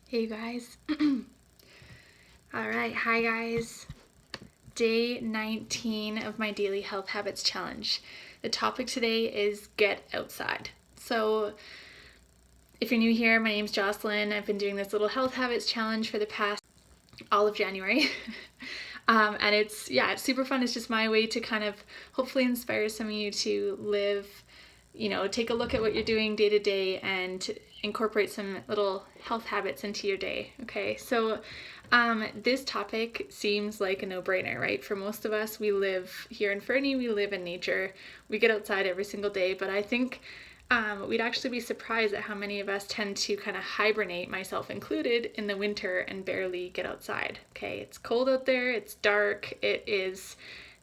Hey you guys. All right, hi guys. Day 19 of my Daily Health Habits Challenge. The topic today is get outside. So, if you're new here, my name's Jocelyn. I've been doing this little health habits challenge for the past all of January. And it's super fun. It's just my way to kind of hopefully inspire some of you to live, take a look at what you're doing day to day and incorporate some little health habits into your day. Okay, so this topic seems like a no-brainer, right? For most of us, we live here in Fernie, we live in nature, we get outside every single day, but I think we'd actually be surprised at how many of us tend to kind of hibernate, myself included, in the winter and barely get outside. Okay, it's cold out there, it's dark, it is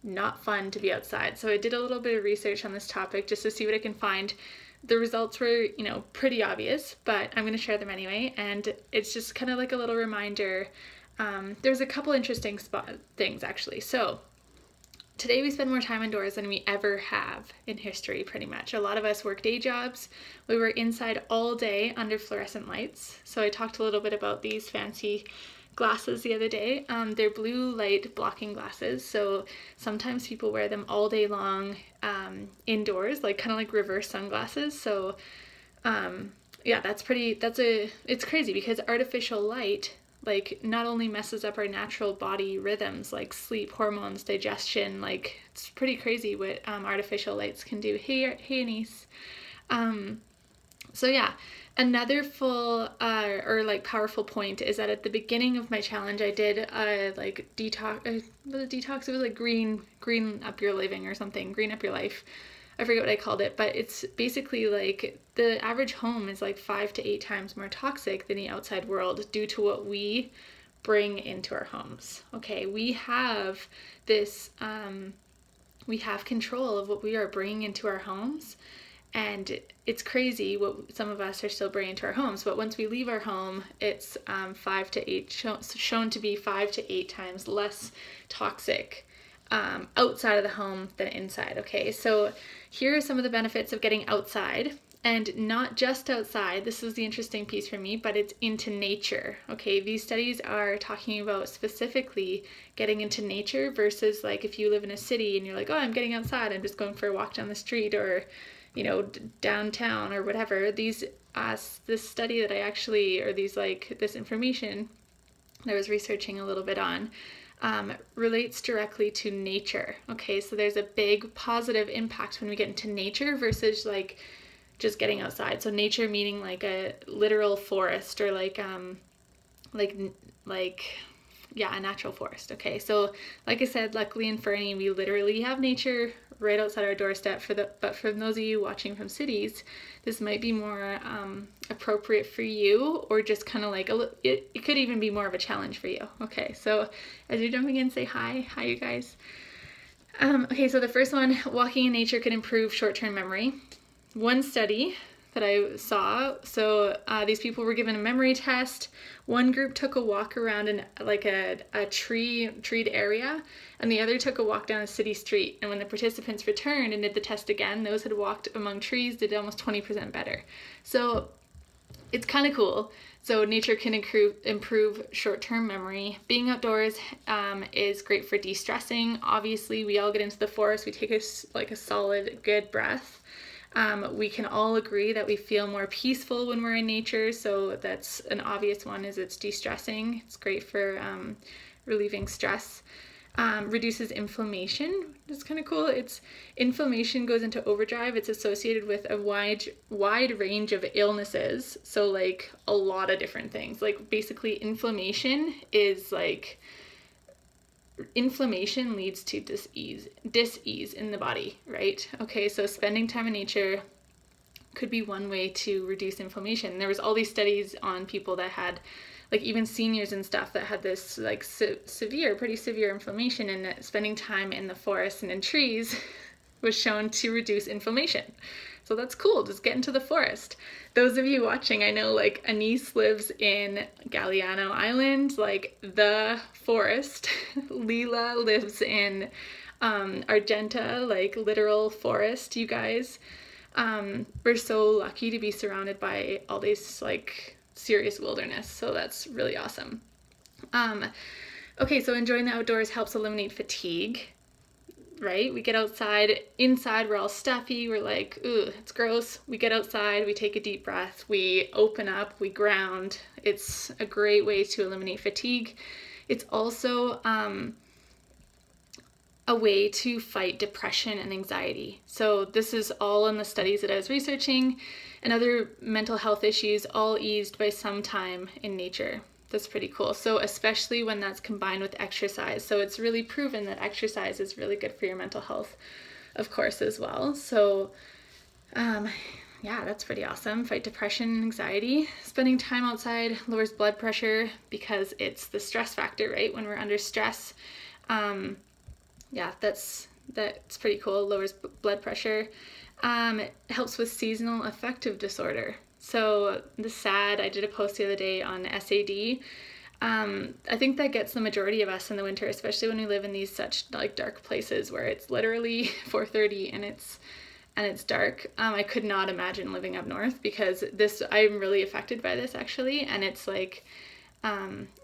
not fun to be outside. So I did a little bit of research on this topic just to see what I can find. The results were, pretty obvious, but I'm going to share them anyway. And it's just kind of like a little reminder. There's a couple interesting things actually. So today we spend more time indoors than we ever have in history, pretty much. A lot of us work day jobs. We were inside all day under fluorescent lights. So I talked a little bit about these fancy glasses the other day. They're blue light blocking glasses. So sometimes people wear them all day long indoors, like kind of like reverse sunglasses. So it's crazy because artificial light like not only messes up our natural body rhythms like sleep, hormones, digestion, like it's pretty crazy what artificial lights can do. Hey Anise. So yeah, another full or like powerful point is that at the beginning of my challenge I did like detox, it was like green up your living or something, green up your life. I forget what I called it, but it's basically like the average home is like 5 to 8 times more toxic than the outside world due to what we bring into our homes. Okay, we have this, we have control of what we are bringing into our homes. And it's crazy what some of us are still bringing into our homes. But once we leave our home, it's 5 to 8, shown to be 5 to 8 times less toxic outside of the home than inside. Okay, so here are some of the benefits of getting outside, and not just outside. This is the interesting piece for me, but it's into nature. Okay, these studies are talking about specifically getting into nature versus like if you live in a city and you're like, oh, I'm getting outside, I'm just going for a walk down the street or downtown or whatever. This study that I actually, or this information that I was researching a little bit on, relates directly to nature. Okay, so there's a big positive impact when we get into nature versus like just getting outside. So nature meaning like a literal forest or a natural forest. Okay, so like I said, luckily in Fernie we literally have nature right outside our doorstep. But for those of you watching from cities, this might be more appropriate for you, or just kind of like it could even be more of a challenge for you. Okay, so as you're jumping in, say hi you guys. Okay, so the first one, walking in nature can improve short-term memory. One study that I saw, so these people were given a memory test. One group took a walk around a treed area, and the other took a walk down a city street. And when the participants returned and did the test again, those who had walked among trees did almost 20% better. So it's kind of cool. So nature can improve short-term memory. Being outdoors is great for de-stressing. Obviously, we all get into the forest. We take a solid, good breath. We can all agree that we feel more peaceful when we're in nature. So that's an obvious one, is it's de-stressing. It's great for relieving stress. Reduces inflammation. It's kind of cool. Inflammation goes into overdrive. It's associated with a wide range of illnesses. So like a lot of different things. Like basically inflammation leads to dis-ease in the body, right? Okay, so spending time in nature could be one way to reduce inflammation. There was all these studies on people that had, like even seniors and stuff, that had this like pretty severe inflammation, and that spending time in the forest and in trees was shown to reduce inflammation. So that's cool. Just get into the forest. Those of you watching, I know like Anise lives in Galiano Island, like the forest. Leela lives in Argenta, like literal forest, you guys. We're so lucky to be surrounded by all these like serious wilderness. So that's really awesome. Okay, so enjoying the outdoors helps eliminate fatigue, right? We get outside, inside we're all stuffy, we're like, ooh, it's gross. We get outside, we take a deep breath, we open up, we ground. It's a great way to eliminate fatigue. It's also a way to fight depression and anxiety. So this is all in the studies that I was researching, and other mental health issues all eased by some time in nature. That's pretty cool. So especially when that's combined with exercise. So it's really proven that exercise is really good for your mental health, of course, as well. So yeah, that's pretty awesome. Fight depression and anxiety. Spending time outside lowers blood pressure because it's the stress factor, right? When we're under stress, yeah, that's pretty cool. Lowers blood pressure. It helps with seasonal affective disorder. So the SAD, I did a post the other day on SAD. I think that gets the majority of us in the winter, especially when we live in these such like dark places where it's literally 4:30 and it's dark. I could not imagine living up north because I'm really affected by this actually, and it's like,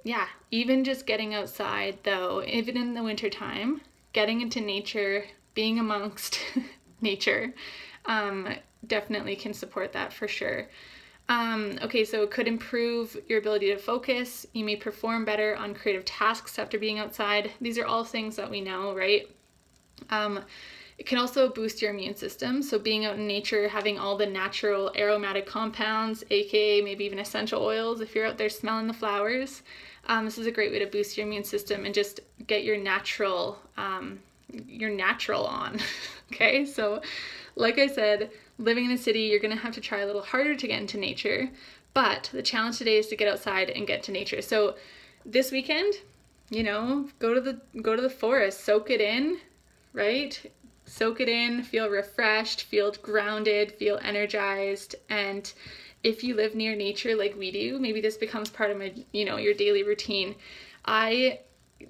yeah, even just getting outside though, even in the winter time, getting into nature, being amongst nature, definitely can support that for sure. Okay, so it could improve your ability to focus. You may perform better on creative tasks after being outside. These are all things that we know, right? It can also boost your immune system. So being out in nature, having all the natural aromatic compounds, aka maybe even essential oils, if you're out there smelling the flowers, this is a great way to boost your immune system and just get your natural on. Okay, so like I said, living in a city, you're gonna have to try a little harder to get into nature, but the challenge today is to get outside and get to nature. So this weekend, go to the forest, soak it in, right? Soak it in, feel refreshed, feel grounded, feel energized. And if you live near nature like we do, maybe this becomes part of your daily routine. I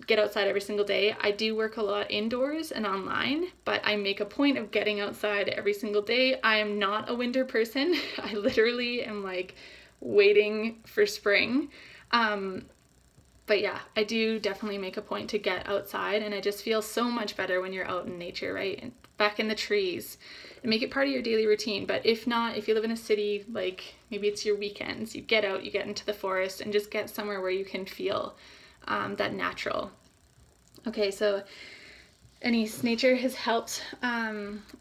get outside every single day. I do work a lot indoors and online, but I make a point of getting outside every single day. I am not a winter person. I literally am like waiting for spring. But yeah, I do definitely make a point to get outside, and I just feel so much better when you're out in nature, right? And back in the trees, and make it part of your daily routine. But if not, if you live in a city, like maybe it's your weekends, you get out, you get into the forest, and just get somewhere where you can feel that natural. Okay, so nature has helped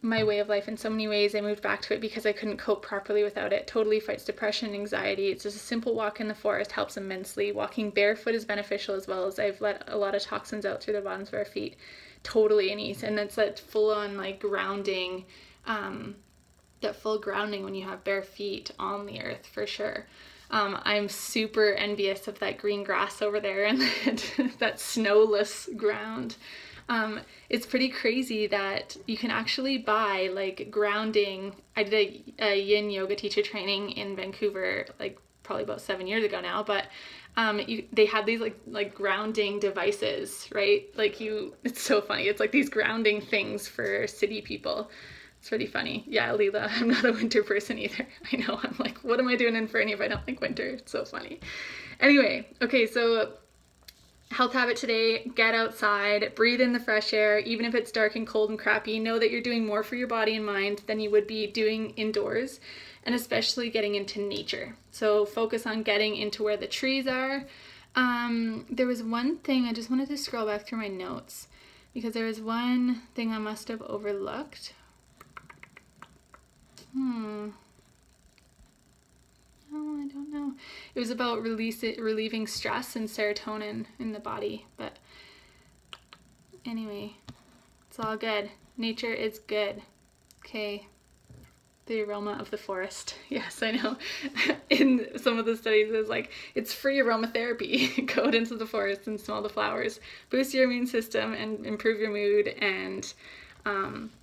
my way of life in so many ways. I moved back to it because I couldn't cope properly without it. Totally fights depression and anxiety. It's just a simple walk in the forest helps immensely. Walking barefoot is beneficial as well, as I've let a lot of toxins out through the bottoms of our feet. Totally an ease. And that's that full on like grounding, that full grounding when you have bare feet on the earth for sure. I'm super envious of that green grass over there and that snowless ground. It's pretty crazy that you can actually buy like grounding. I did a yin yoga teacher training in Vancouver, like probably about 7 years ago now, but they had these like grounding devices, right? It's so funny. It's like these grounding things for city people. It's pretty funny. Yeah, Leela, I'm not a winter person either. I know, I'm like, what am I doing in Fernie if I don't like winter? It's so funny. Anyway, okay, so health habit today, get outside, breathe in the fresh air, even if it's dark and cold and crappy. Know that you're doing more for your body and mind than you would be doing indoors, and especially getting into nature. So focus on getting into where the trees are. There was one thing, I just wanted to scroll back through my notes because there was one thing I must have overlooked. Oh, I don't know. It was about relieving stress and serotonin in the body, but anyway, it's all good. Nature is good. Okay. The aroma of the forest. Yes, I know. In some of the studies, it's like, it's free aromatherapy. Go out into the forest and smell the flowers. Boost your immune system and improve your mood, and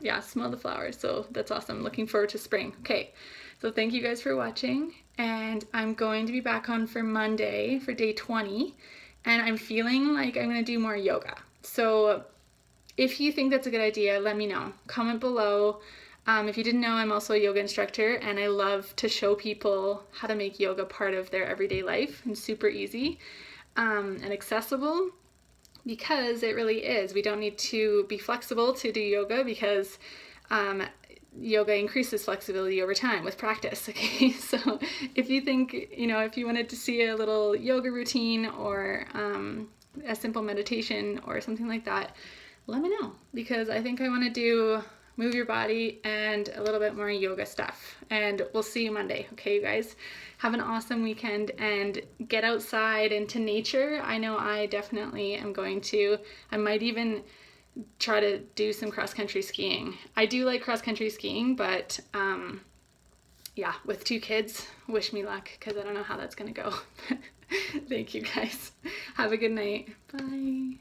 yeah, smell the flowers. So that's awesome. Looking forward to spring. Okay, so thank you guys for watching, and I'm going to be back on for Monday for day 20, and I'm feeling like I'm going to do more yoga. So if you think that's a good idea, let me know. Comment below. If you didn't know, I'm also a yoga instructor, and I love to show people how to make yoga part of their everyday life and super easy and accessible, because it really is. We don't need to be flexible to do yoga, because yoga increases flexibility over time with practice. Okay, so if you think, if you wanted to see a little yoga routine or a simple meditation or something like that, let me know, because I think I want to do move your body and a little bit more yoga stuff. And we'll see you Monday. Okay, you guys, have an awesome weekend and get outside into nature. I know I definitely am going to. I might even try to do some cross-country skiing. I do like cross-country skiing, but yeah, with 2 kids, wish me luck, because I don't know how that's gonna go. Thank you guys. Have a good night. Bye.